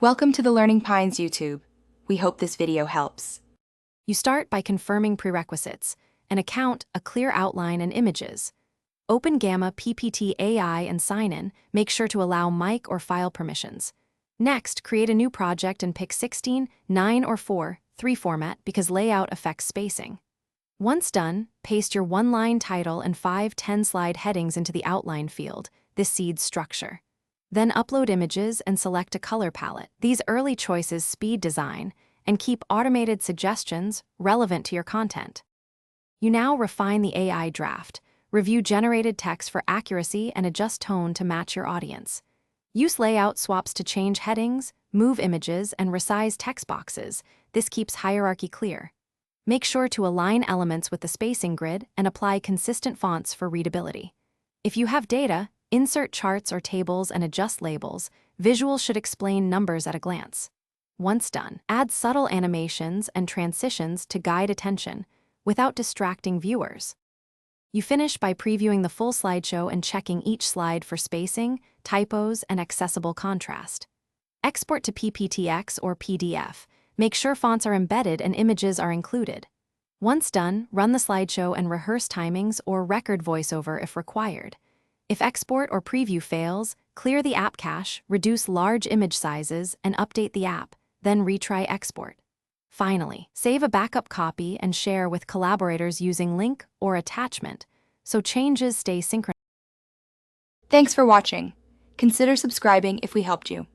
Welcome to the Learning Pines YouTube. We hope this video helps. You start by confirming prerequisites: an account, a clear outline, and images. Open Gamma PPT AI and sign in. Make sure to allow mic or file permissions. Next, create a new project and pick 16, 9, or 4, 3 format because layout affects spacing. Once done, paste your one-line title and 5, 10-slide headings into the outline field. This seeds structure. Then upload images and select a color palette. These early choices speed design and keep automated suggestions relevant to your content. You now refine the AI draft, review generated text for accuracy, and adjust tone to match your audience. Use layout swaps to change headings, move images, and resize text boxes. This keeps hierarchy clear. Make sure to align elements with the spacing grid and apply consistent fonts for readability. If you have data, insert charts or tables and adjust labels. Visuals should explain numbers at a glance. Once done, add subtle animations and transitions to guide attention without distracting viewers. You finish by previewing the full slideshow and checking each slide for spacing, typos, and accessible contrast. Export to PPTX or PDF. Make sure fonts are embedded and images are included. Once done, run the slideshow and rehearse timings or record voiceover if required. If export or preview fails, clear the app cache, reduce large image sizes, and update the app, then retry export. Finally, save a backup copy and share with collaborators using link or attachment, so changes stay synchronized. Thanks for watching. Consider subscribing if we helped you.